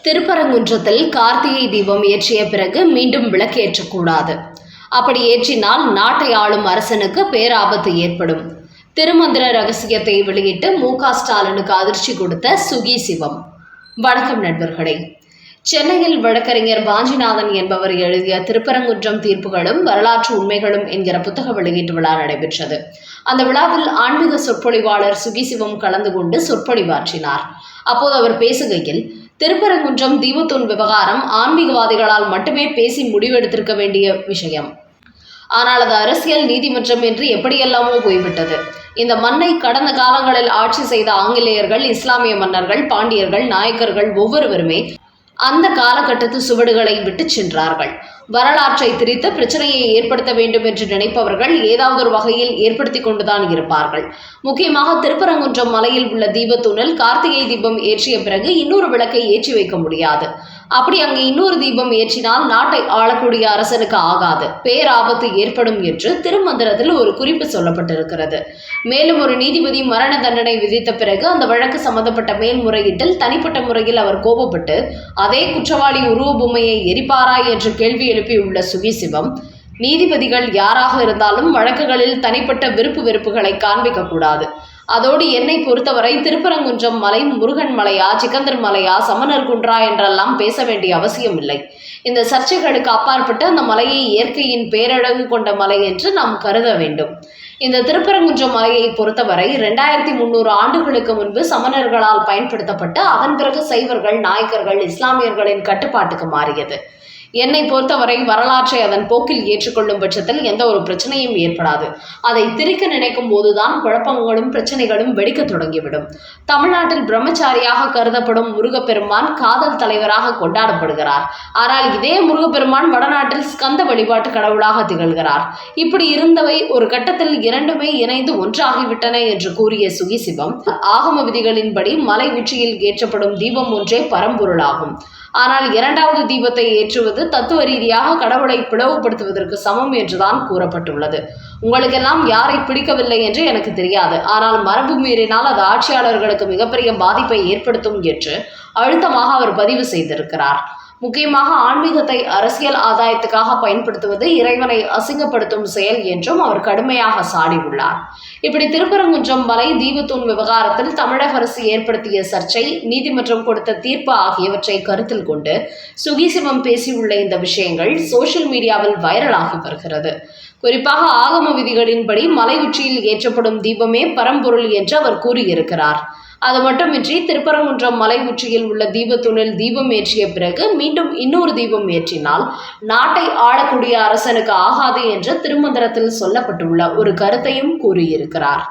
திருப்பரங்குன்றத்தில் கார்த்திகை தீபம் ஏற்றிய பிறகு மீண்டும் விளக்கு ஏற்றக்கூடாது. அப்படி ஏற்றினால் நாட்டை ஆளும் அரசனுக்கு பேராபத்து ஏற்படும். திருமந்திர ரகசியத்தை வெளியிட்டு மு.க.ஸ்டாலினுக்கு அதிர்ச்சி கொடுத்த சுகி சிவம். வணக்கம் நண்பர்களே. சென்னையில் வழக்கறிஞர் வாஞ்சிநாதன் என்பவர் எழுதிய திருப்பரங்குன்றம் தீர்ப்புகளும் வரலாற்று உண்மைகளும் என்கிற புத்தக வெளியீட்டு விழா நடைபெற்றது. அந்த விழாவில் ஆன்மீக சொற்பொழிவாளர் சுகி சிவம் கலந்து கொண்டு சொற்பொழிவாற்றினார். அப்போது அவர் பேசுகையில், திருப்பரங்குன்றம் தீபத்தூண் விவகாரம் ஆன்மீகவாதிகளால் மட்டுமே பேசி முடிவெடுத்திருக்க வேண்டிய விஷயம். ஆனால் அது அரசியல் நீதிமன்றம் என்று எப்படியெல்லாமோ போய்விட்டது. இந்த மண்ணை கடந்த காலங்களில் ஆட்சி செய்த ஆங்கிலேயர்கள், இஸ்லாமிய மன்னர்கள், பாண்டியர்கள், நாயக்கர்கள் ஒவ்வொருவருமே அந்த காலகட்டத்து சுவடுகளை விட்டு சென்றார்கள். வரலாற்றை திரித்து பிரச்சனையை ஏற்படுத்த வேண்டும் என்று நினைப்பவர்கள் ஏதாவது ஒரு வகையில் ஏற்படுத்தி கொண்டுதான் இருப்பார்கள். முக்கியமாக திருப்பரங்குன்றம் மலையில் உள்ள தீபத்தூணில் கார்த்திகை தீபம் ஏற்றிய பிறகு இன்னொரு விளக்கை ஏற்றி வைக்க முடியாது. அப்படி அங்கு இன்னொரு தீபம் ஏற்றினால் நாட்டை ஆளக்கூடிய அரசனுக்கு ஆகாது, பேராபத்து ஏற்படும் என்று திருமந்திரத்தில் ஒரு குறிப்பு சொல்லப்பட்டிருக்கிறது. மேலும் ஒரு நீதிபதி மரண தண்டனை விதித்த பிறகு அந்த வழக்கு சம்பந்தப்பட்ட மேல்முறையீட்டில் தனிப்பட்ட முறையில் அவர் கோபப்பட்டு அதே குற்றவாளி உருவ பொம்மையை எரிப்பாரா என்று கேள்வி எழுப்பியுள்ள சுகி சிவம், நீதிபதிகள் யாராக இருந்தாலும் வழக்குகளில் தனிப்பட்ட விருப்பு வெறுப்புகளை காண்பிக்க கூடாது. அதோடு என்னை பொறுத்தவரை திருப்பரங்குன்றம் மலை முருகன் மலையா, சிக்கந்தர் மலையா, சமணர் குன்றா என்றெல்லாம் பேச வேண்டிய அவசியம் இல்லை. இந்த சர்ச்சைகளுக்கு அப்பாற்பட்டு அந்த மலையை இயற்கையின் பேரழகு கொண்ட மலை என்று நாம் கருத வேண்டும். இந்த திருப்பரங்குன்றம் மலையை பொறுத்தவரை 2300 ஆண்டுகளுக்கு முன்பு சமணர்களால் பயன்படுத்தப்பட்டு அதன் பிறகு சைவர்கள், நாயக்கர்கள், இஸ்லாமியர்களின் கட்டுப்பாட்டுக்கு மாறியது. என்னை பொறுத்தவரை வரலாற்றை அதன் போக்கில் ஏற்றுக்கொள்ளும் பட்சத்தில் எந்த ஒரு பிரச்சனையும் ஏற்படாது. அதை திரிக்க நினைக்கும் போதுதான் குழப்பங்களும் பிரச்சனைகளும் வெடிக்க தொடங்கிவிடும். தமிழ்நாட்டில் பிரம்மச்சாரியாக கருதப்படும் முருகப்பெருமான் காதல் தலைவராக கொண்டாடப்படுகிறார். ஆனால் இதே முருகப்பெருமான் வடநாட்டில் ஸ்கந்த வழிபாட்டு கடவுளாக திகழ்கிறார். இப்படி இருந்தவை ஒரு கட்டத்தில் இரண்டுமே இணைந்து ஒன்றாகிவிட்டன என்று கூறிய சுகி சிவம், ஆகம விதிகளின்படி மலை உச்சியில் ஏற்றப்படும் தீபம் ஒன்றே பரம்பொருளாகும். ஆனால் இரண்டாவது தீபத்தை ஏற்றுவது தத்துவ ரீதியாக கடவுளை பிளவுபடுத்துவதற்கு சமம் என்றுதான் கூறப்பட்டுள்ளது. உங்களுக்கெல்லாம் யாரை பிடிக்கவில்லை என்று எனக்கு தெரியாது. ஆனால் மரபு மீறினால் அது ஆட்சியாளர்களுக்கு மிகப்பெரிய பாதிப்பை ஏற்படுத்தும் என்று அழுத்தமாக அவர் பதிவு செய்திருக்கிறார். முக்கியமாக ஆன்மீகத்தை அரசியல் ஆதாயத்துக்காக பயன்படுத்துவது இறைவனை அசிங்கப்படுத்தும் செயல் என்றும் அவர் கடுமையாக சாடியுள்ளார். இப்படி திருப்பரங்குன்றம் மலை தீபத்தூண் விவகாரத்தில் தமிழக அரசு ஏற்படுத்திய சர்ச்சை, நீதிமன்றம் கொடுத்த தீர்ப்பு ஆகியவற்றை கருத்தில் கொண்டு சுகி சிவம் பேசியுள்ள இந்த விஷயங்கள் சோசியல் மீடியாவில் வைரலாகி வருகிறது. குறிப்பாக ஆகம விதிகளின்படி மலை உச்சியில் ஏற்றப்படும் தீபமே பரம்பொருள் என்று அவர் கூறியிருக்கிறார். அது மட்டுமின்றி திருப்பரங்குன்றம் மலை உச்சியில் உள்ள தீபத்தூணில் தீபம் ஏற்றிய பிறகு மீண்டும் இன்னொரு தீபம் ஏற்றினால் நாட்டை ஆளக்கூடிய அரசனுக்கு ஆகாது என்று திருமந்திரத்தில் சொல்லப்பட்டுள்ள ஒரு கருத்தையும் கூறியிருக்கிறார்.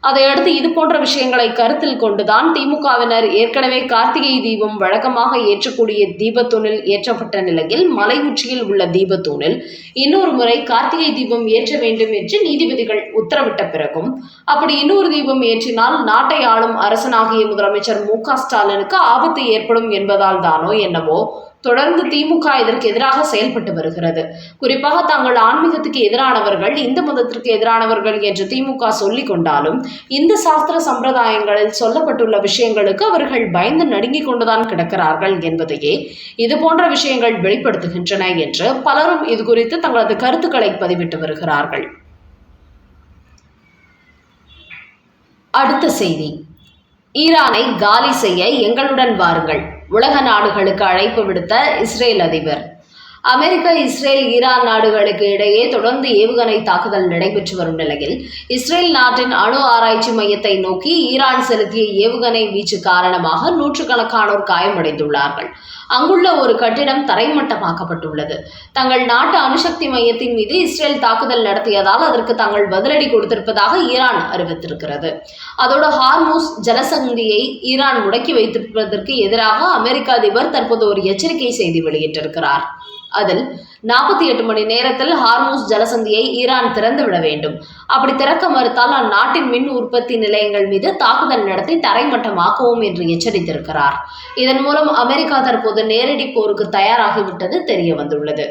அதையடுத்து இது போன்ற விஷயங்களை கருத்தில் கொண்டுதான் திமுகவினர் ஏற்கனவே கார்த்திகை தீபம் வழக்கமாக ஏற்றக்கூடிய தீபத்தூணில் ஏற்றப்பட்ட நிலையில் மலை உச்சியில் உள்ள தீபத்தூணில் இன்னொரு முறை கார்த்திகை தீபம் ஏற்ற வேண்டும் என்று நீதிபதிகள் உத்தரவிட்ட பிறகும் அப்படி இன்னொரு தீபம் ஏற்றினால் நாட்டை ஆளும் அரசனாகிய முதலமைச்சர் மு.க.ஸ்டாலினுக்கு ஆபத்து ஏற்படும் என்பதால் தானோ என்னவோ தொடர்ந்து திமுக இதற்கு எதிராக செயல்பட்டு வருகிறது. குறிப்பாக தாங்கள் ஆன்மீகத்துக்கு எதிரானவர்கள், இந்து மதத்திற்கு எதிரானவர்கள் என்று திமுக சொல்லிக் கொண்டாலும் இந்த சாஸ்திர சம்பிரதாயங்களில் சொல்லப்பட்டுள்ள விஷயங்களுக்கு அவர்கள் பயந்து நடுங்கிக் கொண்டுதான் கிடக்கிறார்கள் என்பதையே இது போன்ற விஷயங்கள் வெளிப்படுத்துகின்றன என்று பலரும் இது குறித்து தங்களது கருத்துக்களை பதிவிட்டு வருகிறார்கள். அடுத்த செய்தி. ஈரானை காலி செய்ய எங்களுடன் வாருங்கள், உலக நாடுகளுக்கு அழைப்பு விடுத்த இஸ்ரேல் அதிபர். அமெரிக்கா, இஸ்ரேல், ஈரான் நாடுகளுக்கு இடையே தொடர்ந்து ஏவுகணை தாக்குதல் நடைபெற்று வரும் நிலையில் இஸ்ரேல் நாட்டின் அணு ஆராய்ச்சி மையத்தை நோக்கி ஈரான் செலுத்திய ஏவுகணை வீச்சு காரணமாக நூற்றுக்கணக்கானோர் காயமடைந்துள்ளார்கள். அங்குள்ள ஒரு கட்டிடம் தரைமட்டமாக்கப்பட்டுள்ளது. தங்கள் நாட்டு அணுசக்தி மையத்தின் மீது இஸ்ரேல் தாக்குதல் நடத்தியதால் அதற்கு தாங்கள் பதிலடி கொடுத்திருப்பதாக ஈரான் அறிவித்திருக்கிறது. அதோடு ஹார்மூஸ் ஜலசந்தியை ஈரான் முடக்கி வைத்திருப்பதற்கு எதிராக அமெரிக்க அதிபர் தற்போது ஒரு எச்சரிக்கை செய்தி வெளியிட்டிருக்கிறார். அதில் 48 மணி நேரத்தில் ஹார்மூஸ் ஜலசந்தியை ஈரான் திறந்துவிட வேண்டும். அப்படி திறக்க மறுத்தால் அந்நாட்டின் மின் உற்பத்தி நிலையங்கள் மீது தாக்குதல் நடத்தி தரைமட்டமாக்குவோம் என்று எச்சரித்திருக்கிறார். இதன் மூலம் அமெரிக்கா தற்போது நேரடி போருக்கு தயாராகிவிட்டது தெரிய வந்துள்ளது.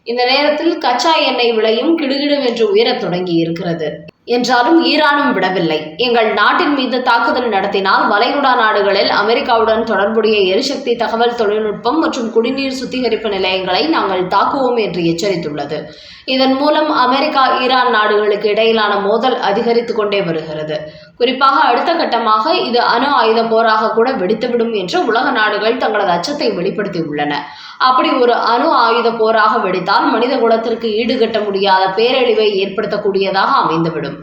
இந்த நேரத்தில் கச்சா எண்ணெய் விலையும் கிடுகிடுவென்று உயரத் தொடங்கி இருக்கிறது. என்றாலும் ஈரானும் விடவில்லை. எங்கள் நாட்டின் மீது தாக்குதல் நடத்தினால் வளைகுடா நாடுகளில் அமெரிக்காவுடன் தொடர்புடைய எரிசக்தி, தகவல் தொழில்நுட்பம் மற்றும் குடிநீர் சுத்திகரிப்பு நிலையங்களை நாங்கள் தாக்குவோம் என்று எச்சரித்துள்ளது. இதன் மூலம் அமெரிக்கா, ஈரான் நாடுகளுக்கு இடையிலான மோதல் அதிகரித்துக் கொண்டே வருகிறது. குறிப்பாக அடுத்த கட்டமாக இது அணு ஆயுத போராக கூட வெடித்துவிடும் என்று உலக நாடுகள் தங்களது அச்சத்தை வெளிப்படுத்தியுள்ளன. அப்படி ஒரு அணு ஆயுத போராக வெடித்தால் மனித குலத்திற்கு ஈடுகட்ட முடியாத பேரழிவை ஏற்படுத்தக்கூடியதாக அமைந்துவிடும்.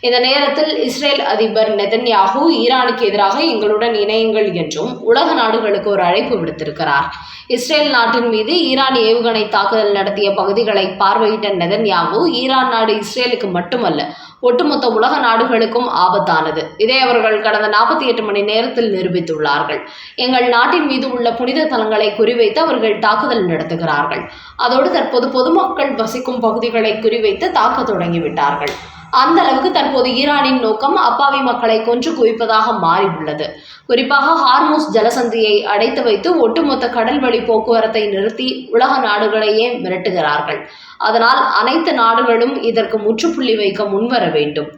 இந்த நேரத்தில் இஸ்ரேல் அதிபர் நெதன்யாகு ஈரானுக்கு எதிராக எங்களுடன் இணையுங்கள் என்றும் உலக நாடுகளுக்கு ஒரு அழைப்பு விடுத்திருக்கிறார். இஸ்ரேல் நாட்டின் மீது ஈரான் ஏவுகணை தாக்குதல் நடத்திய பகுதிகளை பார்வையிட்ட நெதன்யாகு ஈரான் நாடு இஸ்ரேலுக்கு மட்டுமல்ல, ஒட்டுமொத்த உலக நாடுகளுக்கும் ஆபத்தானது. இதை அவர்கள் கடந்த 48 மணி நேரத்தில் நிரூபித்துள்ளார்கள். எங்கள் நாட்டின் மீது உள்ள புனித தலங்களை குறிவைத்து அவர்கள் தாக்குதல் நடத்துகிறார்கள். அதோடு தற்போது பொதுமக்கள் வசிக்கும் பகுதிகளை குறிவைத்து தாக்க தொடங்கிவிட்டார்கள். அந்த அளவுக்கு தற்போது ஈரானின் நோக்கம் அப்பாவி மக்களை கொன்று குவிப்பதாக மாறியுள்ளது. குறிப்பாக ஹார்மூஸ் ஜலசந்தியை அடைத்து வைத்து ஒட்டுமொத்த கடல் வழி போக்குவரத்தை நிறுத்தி உலக நாடுகளையே மிரட்டுகிறார்கள். அதனால் அனைத்து நாடுகளும் இதற்கு முற்றுப்புள்ளி வைக்க முன்வர வேண்டும்.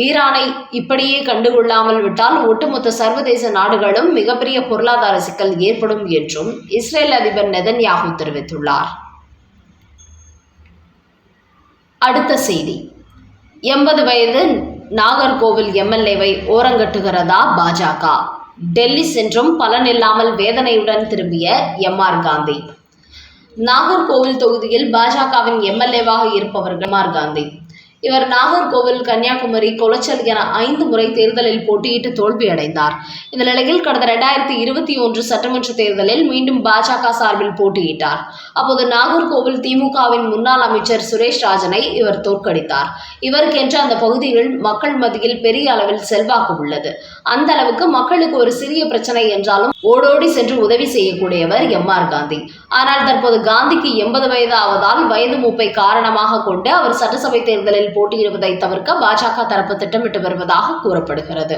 ஈரானை இப்படியே கண்டுகொள்ளாமல் விட்டால் ஒட்டுமொத்த சர்வதேச நாடுகளும் மிகப்பெரிய பொருளாதார சிக்கல் ஏற்படும் என்றும் இஸ்ரேல் அதிபர் நெதன்யாகு தெரிவித்துள்ளார். அடுத்த செய்தி. 80 வயது நாகர்கோவில் எம்எல்ஏவை ஓரங்கட்டுகிறதா பாஜக? டெல்லி சென்றும் பலனில்லாமல் வேதனையுடன் திரும்பிய எம்.ஆர். காந்தி. நாகர்கோவில் தொகுதியில் பாஜகவின் எம்எல்ஏவாக இருப்பவர் எம்.ஆர். காந்தி. இவர் நாகர்கோவில், கன்னியாகுமரி, கொளச்சல் என 5 முறை தேர்தலில் போட்டியிட்டு தோல்வியடைந்தார். இந்த நிலையில் கடந்த 2021 சட்டமன்ற தேர்தலில் மீண்டும் பாஜக சார்பில் போட்டியிட்டார். அப்போது நாகர்கோவில் திமுகவின் முன்னாள் அமைச்சர் சுரேஷ் ராஜனை இவர் தோற்கடித்தார். இவருக்கென்று அந்த பகுதியில் மக்கள் மத்தியில் பெரிய அளவில் செல்வாக்கு உள்ளது. அந்த அளவுக்கு மக்களுக்கு ஒரு சிறிய பிரச்சனை என்றாலும் ஓடோடி சென்று உதவி செய்யக்கூடியவர் எம்.ஆர். காந்தி. ஆனால் தற்போது காந்திக்கு 80 வயது ஆவதால் வயது மூப்பை காரணமாக கொண்டு அவர் சட்டசபை தேர்தலில் போட்டியிடுவதை தவிர்க்க பாஜக தரப்பு திட்டமிட்டு வருவதாக கூறப்படுகிறது.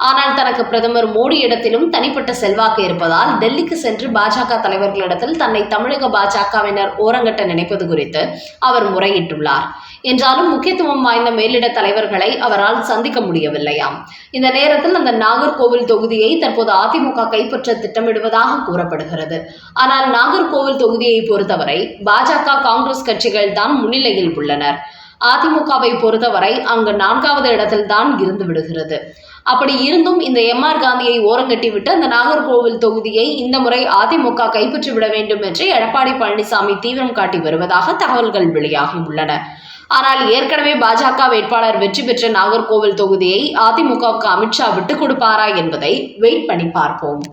ஆனால் தனக்கு பிரதமர் மோடி இடத்திலும் தனிப்பட்ட செல்வாக்கு இருப்பதால் டெல்லிக்கு சென்று பாஜக தலைவர்களிடத்தில் தன்னை தமிழக பாஜகவினர் ஓரங்கட்ட நினைப்பது குறித்து அவர் முறையிட்டுள்ளார். என்றாலும் முக்கியத்துவம் வாய்ந்த மேலிட தலைவர்களை அவரால் சந்திக்க முடியவில்லையாம். இந்த நேரத்தில் அந்த நாகர்கோவில் தொகுதியை தற்போது அதிமுக கைப்பற்ற திட்டமிடுவதாக கூறப்படுகிறது. ஆனால் நாகர்கோவில் தொகுதியை பொறுத்தவரை பாஜக, காங்கிரஸ் கட்சிகள் தான் முன்னிலையில் உள்ளனர். அதிமுகவை பொறுத்தவரை அங்கு 4வது இடத்தில் தான் இருந்து விடுகிறது. அப்படி இருந்தும் இந்த எம்.ஆர். காந்தியை ஓரங்கட்டிவிட்டு அந்த நாகர்கோவில் தொகுதியை இந்த முறை அதிமுக கைப்பற்றிவிட வேண்டும் என்று எடப்பாடி பழனிசாமி தீவிரம் காட்டி வருவதாக தகவல்கள் வெளியாகியுள்ளன. ஆனால் ஏற்கனவே பாஜக வேட்பாளர் வெற்றி பெற்ற நாகர்கோவில் தொகுதியை அதிமுகவுக்கு அமித்ஷா விட்டுக் கொடுப்பாரா என்பதை வெயிட் பண்ணி பார்ப்போம்.